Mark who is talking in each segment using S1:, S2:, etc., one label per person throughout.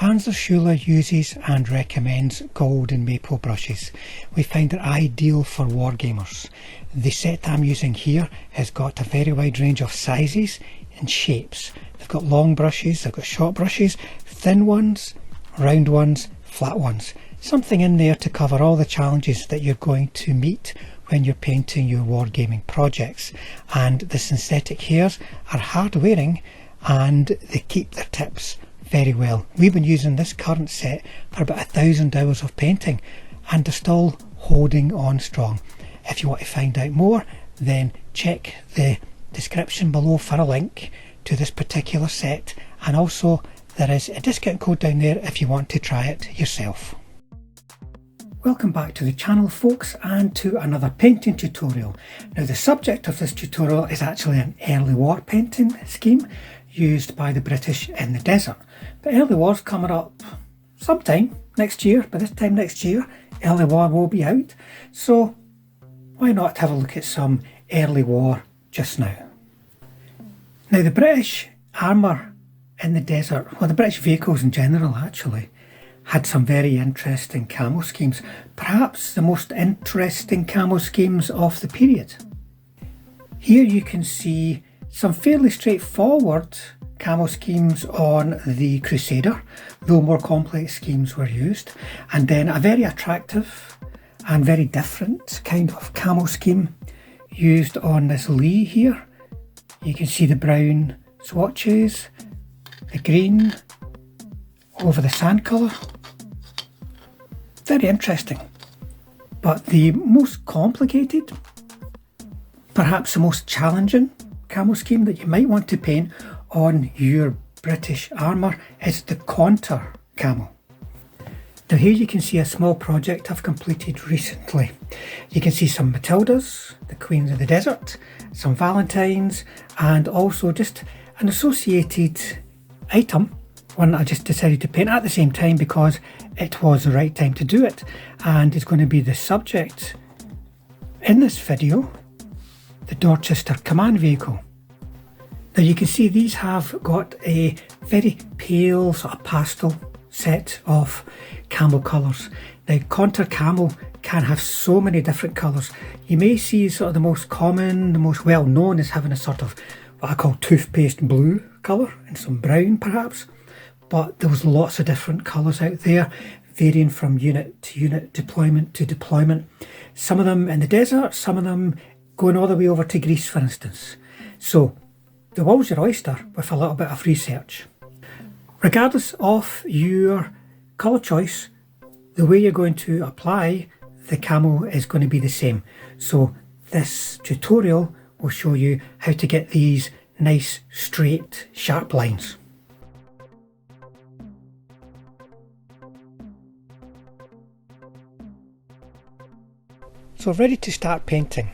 S1: Hans Schuler uses and recommends gold and maple brushes. We find it ideal for wargamers. The set I'm using here has got a very wide range of sizes and shapes. They've got long brushes, they've got short brushes, thin ones, round ones, flat ones. Something in there to cover all the challenges that you're going to meet when you're painting your wargaming projects. And the synthetic hairs are hard wearing and they keep their tips very well. We've been using this current set for about 1,000 hours of painting and they're still holding on strong. If you want to find out more, then check the description below for a link to this particular set, and also there is a discount code down there if you want to try it yourself. Welcome back to the channel, folks, and to another painting tutorial. Now, the subject of this tutorial is actually an early war painting scheme used by the British in the desert. But early war's coming up sometime next year. By this time next year, early war will be out. So why not have a look at some early war just now? Now, the British armour in the desert, well, the British vehicles in general actually, had some very interesting camo schemes. Perhaps the most interesting camo schemes of the period. Here you can see some fairly straightforward camo schemes on the Crusader, though more complex schemes were used, and then a very attractive and very different kind of camo scheme used on this Lee here. You can see the brown swatches, the green over the sand colour. Very interesting. But the most complicated, perhaps the most challenging camo scheme that you might want to paint on your British armour is the Caunter camo. Now, here you can see a small project I've completed recently. You can see some Matildas, the Queens of the Desert, some Valentines, and also just an associated item, one that I just decided to paint at the same time because it was the right time to do it, and it's going to be the subject in this video, the Dorchester command vehicle. Now, you can see these have got a very pale sort of pastel set of camo colours. Now, Caunter camo can have so many different colours. You may see sort of the most common, the most well known is having a sort of what I call toothpaste blue colour and some brown perhaps, but there was lots of different colours out there, varying from unit to unit, deployment to deployment. Some of them in the desert, some of them going all the way over to Greece, for instance. So the world's your oyster with a little bit of research. Regardless of your colour choice, the way you're going to apply the camo is going to be the same. So this tutorial will show you how to get these nice, straight, sharp lines. So ready to start painting,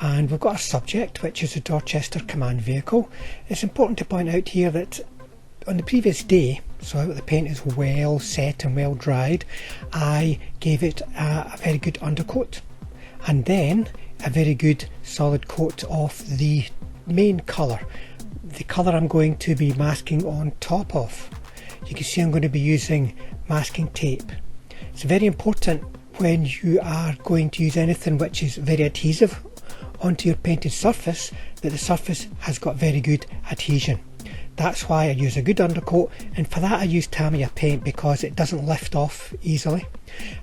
S1: and we've got a subject which is the Dorchester command vehicle. It's important to point out here that on the previous day, so the paint is well set and well dried, I gave it a very good undercoat and then a very good solid coat of the main colour, the colour I'm going to be masking on top of. You can see I'm going to be using masking tape. It's very important when you are going to use anything which is very adhesive onto your painted surface that the surface has got very good adhesion. That's why I use a good undercoat, and for that I use Tamiya paint because it doesn't lift off easily,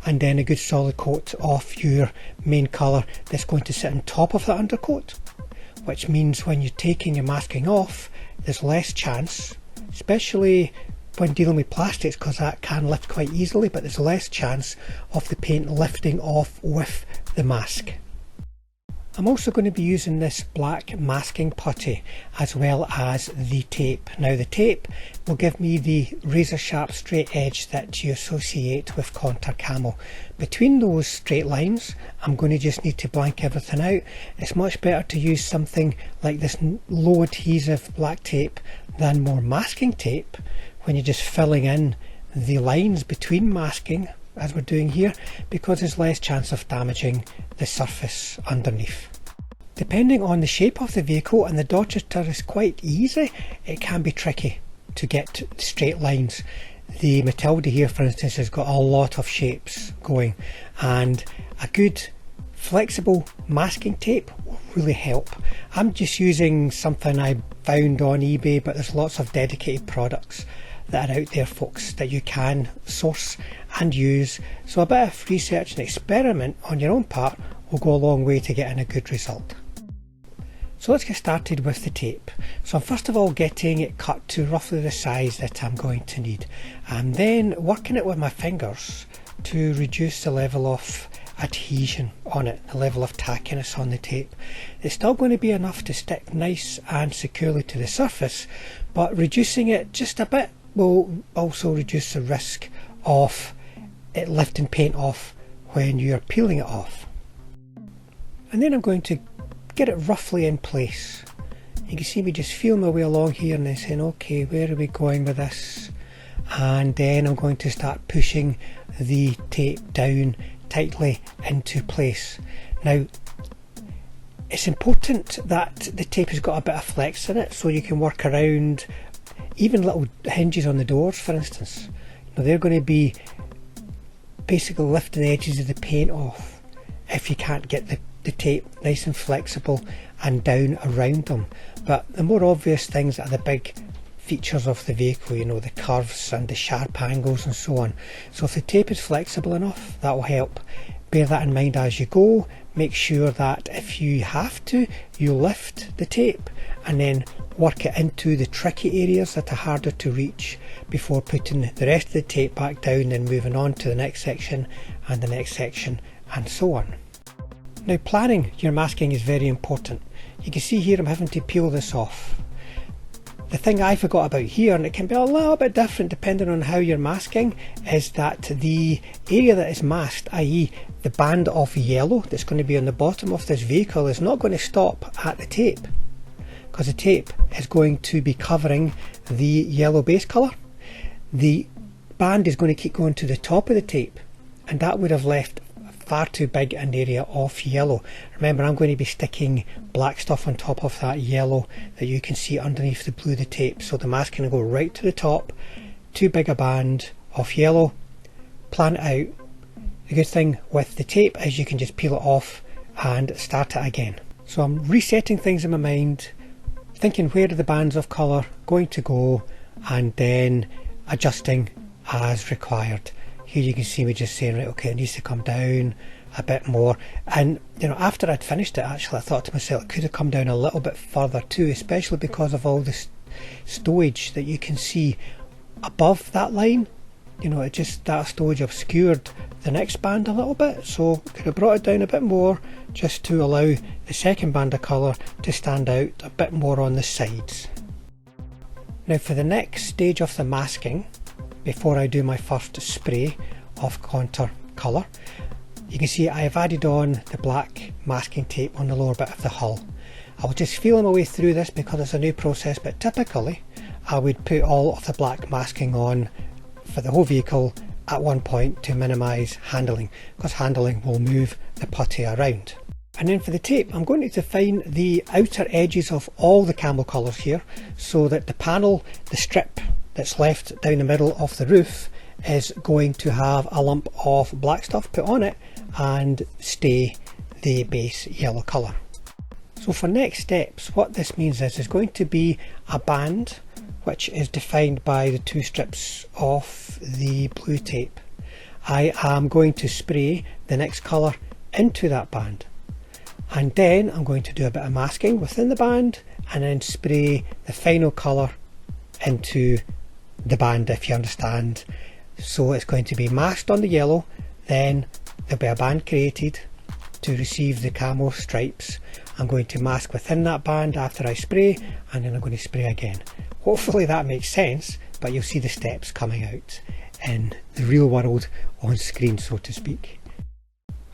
S1: and then a good solid coat of your main colour that's going to sit on top of that undercoat, which means when you're taking your masking off there's less chance, especially when dealing with plastics, because that can lift quite easily, but there's less chance of the paint lifting off with the mask. I'm also going to be using this black masking putty as well as the tape. Now, the tape will give me the razor sharp straight edge that you associate with Caunter camo. Between those straight lines I'm going to just need to blank everything out. It's much better to use something like this low adhesive black tape than more masking tape when you're just filling in the lines between masking as we're doing here, because there's less chance of damaging the surface underneath. Depending on the shape of the vehicle, and the Dorchester is quite easy, it can be tricky to get straight lines. The Matilda here, for instance, has got a lot of shapes going, and a good flexible masking tape will really help. I'm just using something I found on eBay, but there's lots of dedicated products that are out there, folks, that you can source and use. So a bit of research and experiment on your own part will go a long way to getting a good result. So let's get started with the tape. So I'm first of all getting it cut to roughly the size that I'm going to need, and then working it with my fingers to reduce the level of adhesion on it, the level of tackiness on the tape. It's still going to be enough to stick nice and securely to the surface, but reducing it just a bit will also reduce the risk of it lifting paint off when you're peeling it off. And then I'm going to get it roughly in place. You can see me just feel my way along here and then saying, okay, where are we going with this? And then I'm going to start pushing the tape down tightly into place. Now, it's important that the tape has got a bit of flex in it, so you can work around even little hinges on the doors, for instance. They're going to be basically lifting the edges of the paint off if you can't get the tape nice and flexible and down around them. But the more obvious things are the big features of the vehicle, the curves and the sharp angles and so on. So if the tape is flexible enough, that will help. Bear that in mind as you go. Make sure that if you have to, you lift the tape and then work it into the tricky areas that are harder to reach before putting the rest of the tape back down and moving on to the next section and the next section and so on. Now, planning your masking is very important. You can see here I'm having to peel this off. The thing I forgot about here, and it can be a little bit different depending on how you're masking, is that the area that is masked, i.e. the band of yellow that's going to be on the bottom of this vehicle, is not going to stop at the tape, because the tape is going to be covering the yellow base colour. The band is going to keep going to the top of the tape, and that would have left far too big an area of yellow. Remember, I'm going to be sticking black stuff on top of that yellow that you can see underneath the blue of the tape, so the mask can go right to the top. Too big a band of yellow, plan it out. The good thing with the tape is you can just peel it off and start it again. So I'm resetting things in my mind, thinking where are the bands of colour going to go, and then adjusting as required. Here you can see me just saying, right, okay, it needs to come down a bit more. And after I'd finished it, actually I thought to myself it could have come down a little bit further too, especially because of all the stowage that you can see above that line. It just, that stowage obscured the next band a little bit, so could have brought it down a bit more just to allow the second band of colour to stand out a bit more on the sides. Now, for the next stage of the masking, before I do my first spray of Caunter colour, you can see I have added on the black masking tape on the lower bit of the hull. I will just feel my way through this because it's a new process, but typically I would put all of the black masking on for the whole vehicle at one point to minimise handling, because handling will move the putty around. And then for the tape, I'm going to define the outer edges of all the Camo colours here, so that the panel, the strip that's left down the middle of the roof, is going to have a lump of black stuff put on it and stay the base yellow colour. So for next steps, what this means is there's going to be a band which is defined by the two strips of the blue tape. I am going to spray the next colour into that band, and then I'm going to do a bit of masking within the band and then spray the final colour into the band, if you understand. So it's going to be masked on the yellow, then there'll be a band created to receive the camo stripes. I'm going to mask within that band after I spray, and then I'm going to spray again. Hopefully that makes sense, but you'll see the steps coming out in the real world on screen, so to speak.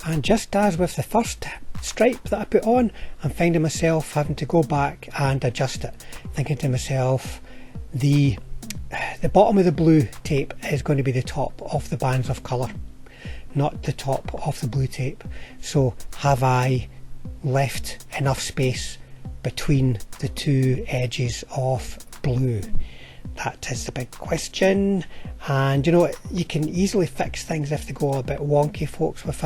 S1: And just as with the first stripe that I put on, I'm finding myself having to go back and adjust it, thinking to myself, the bottom of the blue tape is going to be the top of the bands of colour, not the top of the blue tape. So have I left enough space between the two edges of blue? That is the big question, And you know, you can easily fix things if they go a bit wonky, folks, with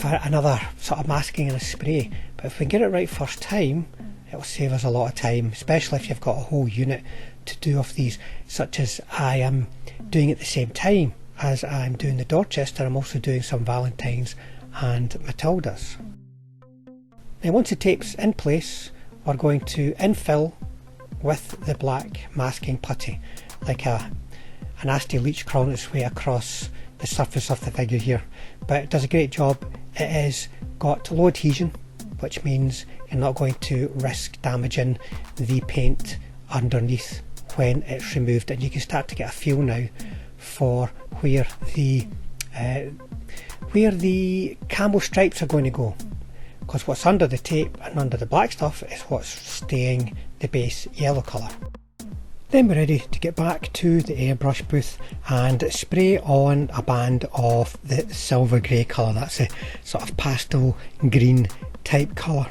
S1: another sort of masking and a spray. But if we get it right first time, it'll save us a lot of time, especially if you've got a whole unit to do of these, such as I am doing at the same time as I'm doing the Dorchester. I'm also doing some Valentines and Matildas. Now once the tape's in place, we're going to infill with the black masking putty, like a nasty leech crawling its way across the surface of the figure here. But it does a great job. It has got low adhesion, which means you're not going to risk damaging the paint underneath when it's removed, and you can start to get a feel now for where the camo stripes are going to go, because what's under the tape and under the black stuff is what's staying the base yellow colour. Then we're ready to get back to the airbrush booth and spray on a band of the silver grey colour. That's a sort of pastel green type colour.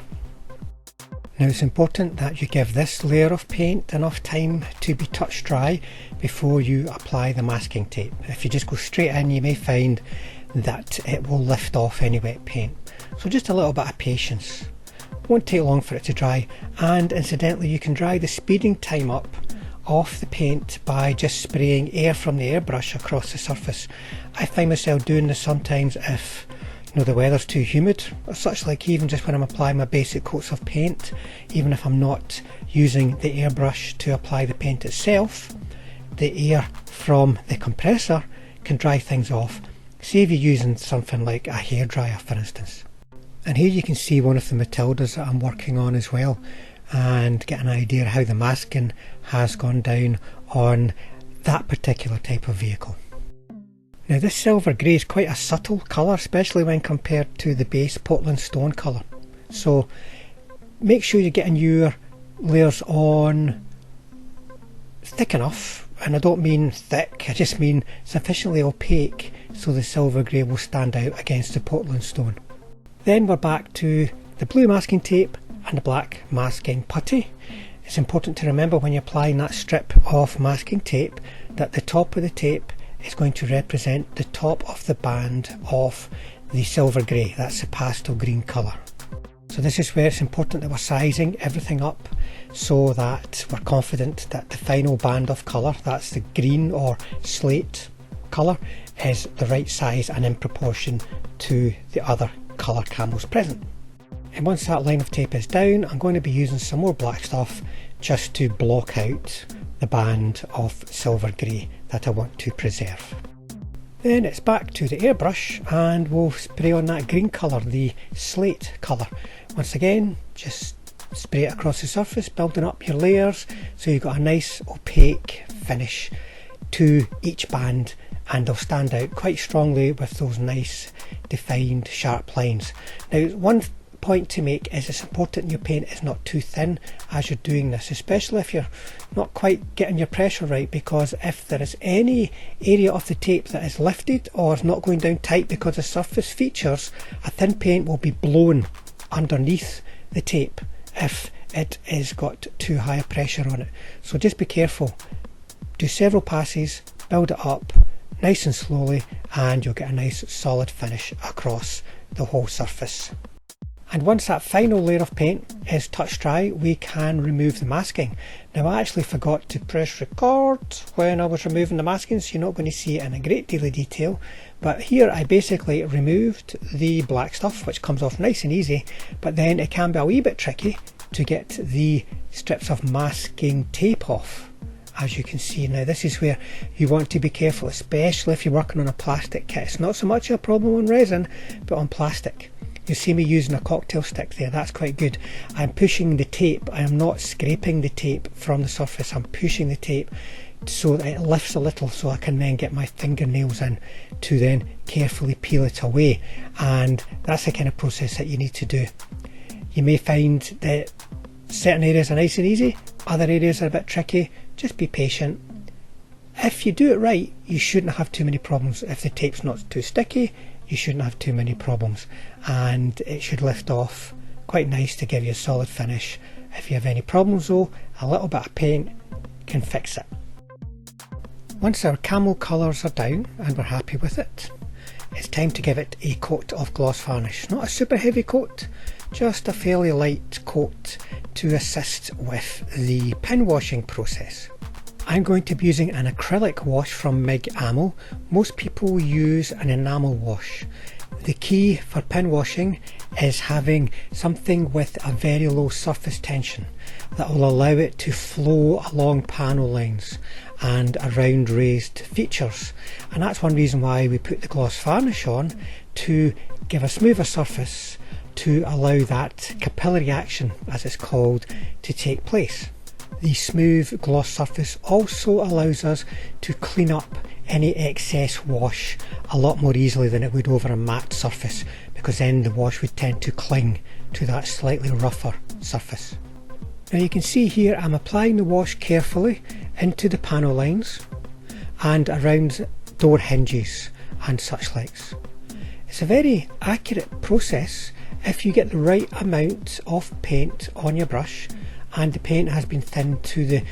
S1: Now it's important that you give this layer of paint enough time to be touch dry before you apply the masking tape. If you just go straight in, you may find that it will lift off any wet paint. So just a little bit of patience. It won't take long for it to dry, and incidentally you can dry the speeding time up off the paint by just spraying air from the airbrush across the surface. I find myself doing this sometimes if the weather's too humid or such, like even just when I'm applying my basic coats of paint, even if I'm not using the airbrush to apply the paint itself, the air from the compressor can dry things off. Say if you're using something like a hairdryer, for instance. And here you can see one of the Matildas that I'm working on as well, and get an idea of how the masking has gone down on that particular type of vehicle. Now this silver grey is quite a subtle colour, especially when compared to the base Portland stone colour. So make sure you're getting your layers on thick enough, and I don't mean thick, I just mean sufficiently opaque so the silver grey will stand out against the Portland stone. Then we're back to the blue masking tape and the black masking putty. It's important to remember when you're applying that strip of masking tape that the top of the tape is going to represent the top of the band of the silver grey. That's the pastel green colour. So this is where it's important that we're sizing everything up so that we're confident that the final band of colour, that's the green or slate colour, is the right size and in proportion to the other colour camos present. And once that line of tape is down, I'm going to be using some more black stuff just to block out the band of silver grey that I want to preserve. Then it's back to the airbrush and we'll spray on that green colour, the slate colour. Once again, just spray it across the surface, building up your layers so you've got a nice opaque finish to each band, and they'll stand out quite strongly with those nice defined sharp lines. Now one point to make is it's important your paint is not too thin as you're doing this, especially if you're not quite getting your pressure right, because if there is any area of the tape that is lifted or is not going down tight because of surface features, a thin paint will be blown underneath the tape if it has got too high a pressure on it. So just be careful, do several passes, build it up nice and slowly, and you'll get a nice solid finish across the whole surface. And once that final layer of paint is touch dry, we can remove the masking. Now I actually forgot to press record when I was removing the masking, so you're not going to see it in a great deal of detail. But here I basically removed the black stuff, which comes off nice and easy, but then it can be a wee bit tricky to get the strips of masking tape off. As you can see now, this is where you want to be careful, especially if you're working on a plastic kit. It's not so much a problem on resin, but on plastic. You see me using a cocktail stick there, that's quite good. I'm pushing the tape, I am not scraping the tape from the surface, I'm pushing the tape so that it lifts a little, so I can then get my fingernails in to then carefully peel it away. And that's the kind of process that you need to do. You may find that certain areas are nice and easy, other areas are a bit tricky. Just be patient. If you do it right, you shouldn't have too many problems. If the tape's not too sticky, you shouldn't have too many problems, and it should lift off quite nice to give you a solid finish. If you have any problems though, a little bit of paint can fix it. Once our Camo colours are down and we're happy with it, it's time to give it a coat of gloss varnish. Not a super heavy coat, just a fairly light coat to assist with the pin washing process. I'm going to be using an acrylic wash from MIG Ammo. Most people use an enamel wash. The key for pin washing is having something with a very low surface tension that will allow it to flow along panel lines and around raised features, and that's one reason why we put the gloss varnish on, to give a smoother surface to allow that capillary action, as it's called, to take place. The smooth gloss surface also allows us to clean up any excess wash a lot more easily than it would over a matte surface, because then the wash would tend to cling to that slightly rougher surface. Now you can see here I'm applying the wash carefully into the panel lines and around door hinges and such likes. It's a very accurate process if you get the right amount of paint on your brush and the paint has been thinned to the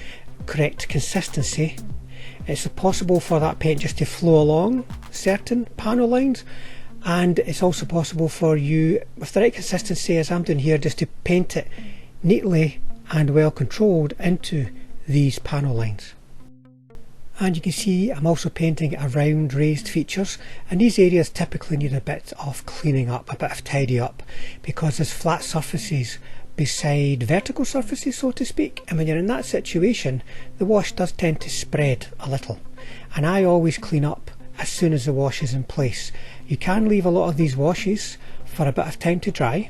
S1: correct consistency. It's possible for that paint just to flow along certain panel lines, and it's also possible for you, with the right consistency as I'm doing here, just to paint it neatly and well controlled into these panel lines. And you can see I'm also painting around raised features, and these areas typically need a bit of cleaning up, a bit of tidy up, because there's flat surfaces beside vertical surfaces, so to speak, and when you're in that situation the wash does tend to spread a little, and I always clean up as soon as the wash is in place. You can leave a lot of these washes for a bit of time to dry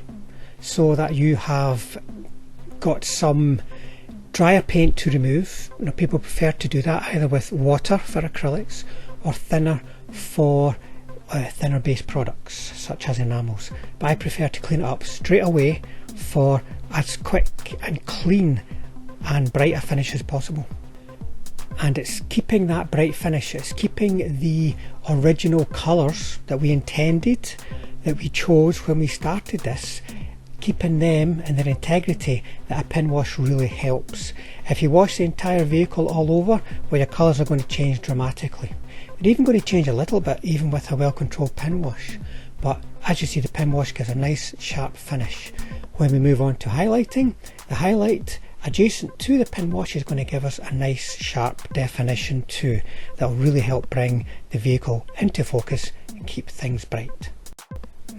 S1: so that you have got some drier paint to remove. You know, people prefer to do that either with water for acrylics or thinner for thinner based products such as enamels, but I prefer to clean it up straight away for as quick and clean and bright a finish as possible. And it's keeping that bright finish, it's keeping the original colours that we intended, that we chose when we started this, keeping them and their integrity, that a pin wash really helps. If you wash the entire vehicle all over, well, your colours are going to change dramatically. They're even going to change a little bit even with a well controlled pin wash, but as you see, the pin wash gives a nice sharp finish. When we move on to highlighting, the highlight adjacent to the pin wash is going to give us a nice sharp definition too, that will really help bring the vehicle into focus and keep things bright.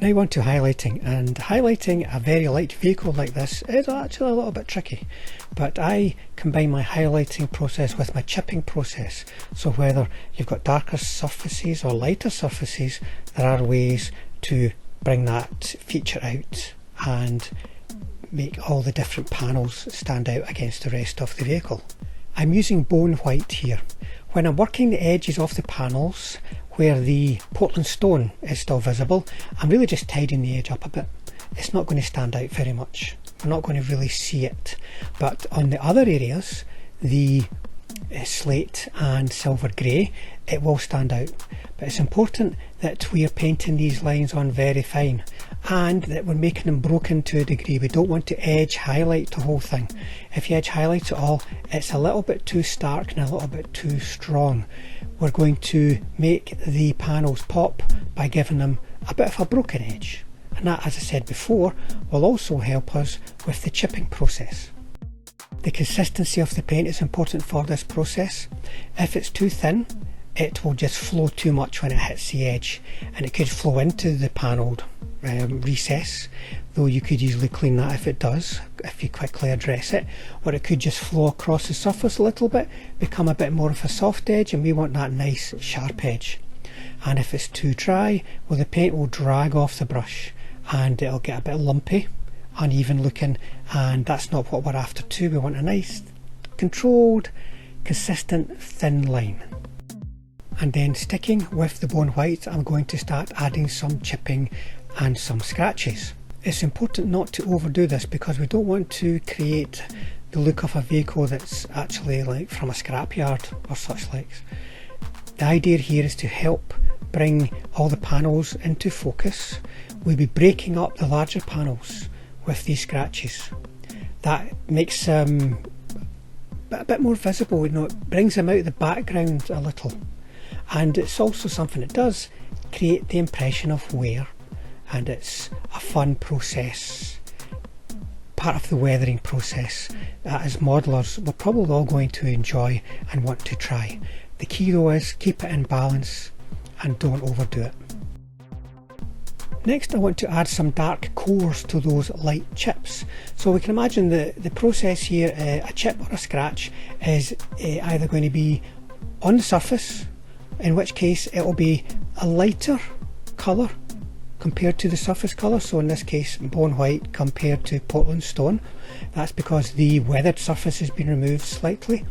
S1: Now on to highlighting, and highlighting a very light vehicle like this is actually a little bit tricky, but I combine my highlighting process with my chipping process, so whether you've got darker surfaces or lighter surfaces, there are ways to bring that feature out and make all the different panels stand out against the rest of the vehicle. I'm using bone white here. When I'm working the edges of the panels where the Portland stone is still visible, I'm really just tidying the edge up a bit. It's not going to stand out very much. We're not going to really see it. But on the other areas, the slate and silver grey, it will stand out. But it's important that we are painting these lines on very fine and that we're making them broken to a degree. We don't want to edge highlight the whole thing. If you edge highlight it all, it's a little bit too stark and a little bit too strong. We're going to make the panels pop by giving them a bit of a broken edge, and that, as I said before, will also help us with the chipping process. The consistency of the paint is important for this process. If it's too thin, it will just flow too much when it hits the edge, and it could flow into the panelled recess, though you could easily clean that if it does, if you quickly address it, or it could just flow across the surface a little bit, become a bit more of a soft edge, and we want that nice sharp edge. And if it's too dry, well, the paint will drag off the brush and it'll get a bit lumpy, uneven looking, and that's not what we're after too. We want a nice controlled, consistent, thin line. And then, sticking with the bone white, I'm going to start adding some chipping and some scratches. It's important not to overdo this because we don't want to create the look of a vehicle that's actually like from a scrapyard or such likes. The idea here is to help bring all the panels into focus. We'll be breaking up the larger panels with these scratches. That makes a bit more visible. It brings them out of the background a little, and it's also something that does create the impression of wear, and it's a fun process, part of the weathering process that as modelers we're probably all going to enjoy and want to try. The key though is keep it in balance and don't overdo it. Next I want to add some dark cores to those light chips. So we can imagine the process here, a chip or a scratch is either going to be on the surface, in which case it will be a lighter colour compared to the surface colour, so in this case bone white compared to Portland stone. That's because the weathered surface has been removed slightly.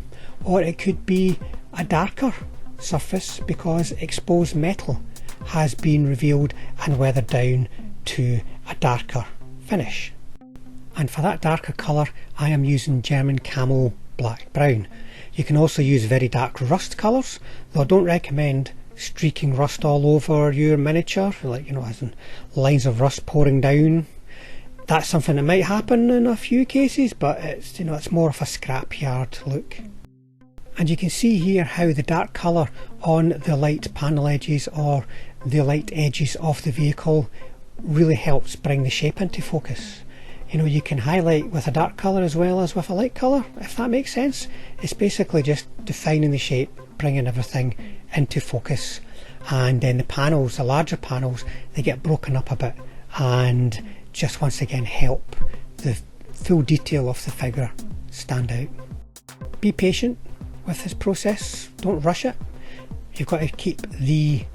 S1: Or it could be a darker surface because exposed metal has been revealed and weathered down to a darker finish. And for that darker colour I am using German Camo black brown. You can also use very dark rust colours, though I don't recommend streaking rust all over your miniature, like as in lines of rust pouring down. That's something that might happen in a few cases, but it's it's more of a scrapyard look. And you can see here how the dark colour on the light panel edges or the light edges of the vehicle really helps bring the shape into focus. You can highlight with a dark colour as well as with a light colour, if that makes sense. It's basically just defining the shape, bringing everything into focus, and then the panels, the larger panels, they get broken up a bit and just once again help the full detail of the figure stand out. Be patient with this process, don't rush it. You've got to keep the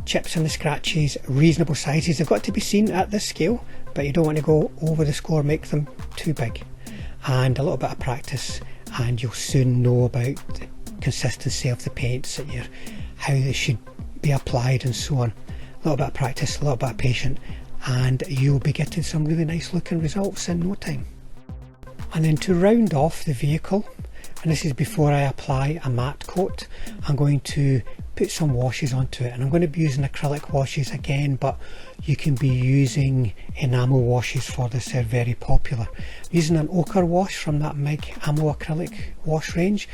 S1: chips and the scratches reasonable sizes. They've got to be seen at this scale, but you don't want to go over the score, make them too big. And a little bit of practice and you'll soon know about the consistency of the paints, how they should be applied and so on. A little bit of practice, a little bit of patience, and you'll be getting some really nice looking results in no time. And then to round off the vehicle, and this is before I apply a matte coat, I'm going to put some washes onto it, and I'm going to be using acrylic washes again, but you can be using enamel washes for this. They're very popular. I'm using an ochre wash from that MIG Camo acrylic wash range,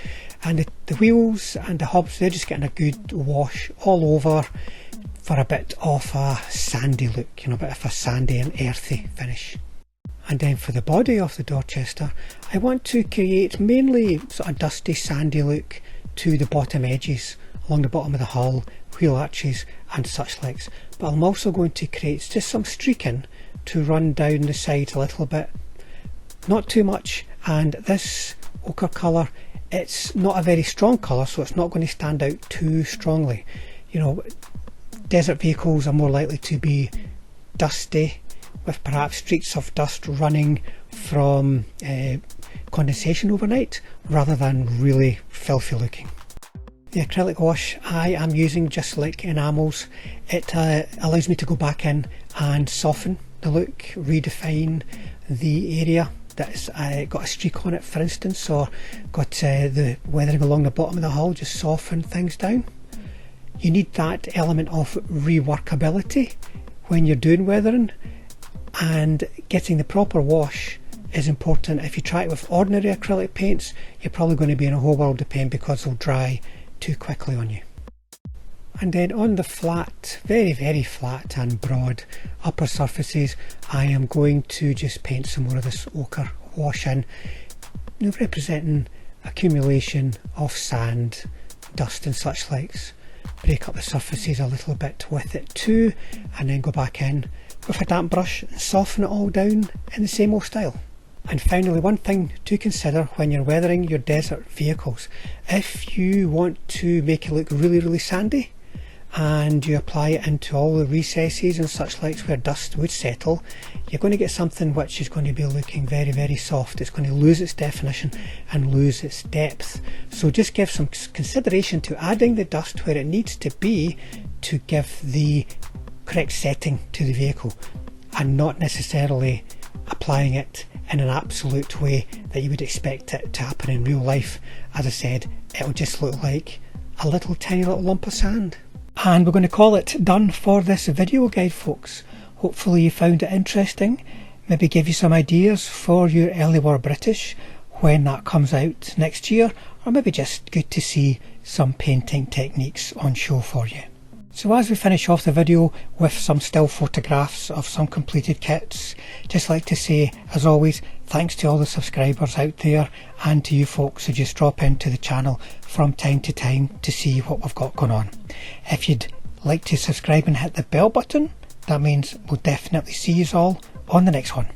S1: and the wheels and the hubs, they're just getting a good wash all over for a bit of a sandy look, a bit of a sandy and earthy finish. And then for the body of the Dorchester, I want to create mainly sort of dusty sandy look to the bottom edges, along the bottom of the hull, wheel arches and such likes. But I'm also going to create just some streaking to run down the side a little bit, not too much. And this ochre colour, it's not a very strong colour, so it's not going to stand out too strongly. Desert vehicles are more likely to be dusty, with perhaps streaks of dust running from condensation overnight, rather than really filthy looking. The acrylic wash I am using, just like enamels, it allows me to go back in and soften the look, redefine the area that's got a streak on it, for instance, or got the weathering along the bottom of the hull, just soften things down. You need that element of reworkability when you're doing weathering, and getting the proper wash is important. If you try it with ordinary acrylic paints, you're probably going to be in a whole world of pain because they'll dry too quickly on you. And then on the flat, very very flat and broad upper surfaces, I am going to just paint some more of this ochre wash in, representing accumulation of sand, dust and such likes. Break up the surfaces a little bit with it too, and then go back in with a damp brush and soften it all down in the same old style. And finally, one thing to consider when you're weathering your desert vehicles: if you want to make it look really really sandy and you apply it into all the recesses and such likes where dust would settle, you're going to get something which is going to be looking very very soft. It's going to lose its definition and lose its depth. So just give some consideration to adding the dust where it needs to be to give the correct setting to the vehicle, and not necessarily applying it in an absolute way that you would expect it to happen in real life. As I said, it'll just look like a little tiny little lump of sand. And we're going to call it done for this video guide, folks. Hopefully you found it interesting, maybe give you some ideas for your early war British when that comes out next year, or maybe just good to see some painting techniques on show for you. So as we finish off the video with some still photographs of some completed kits, just like to say, as always, thanks to all the subscribers out there and to you folks who just drop into the channel from time to time to see what we've got going on. If you'd like to subscribe and hit the bell button, that means we'll definitely see you all on the next one.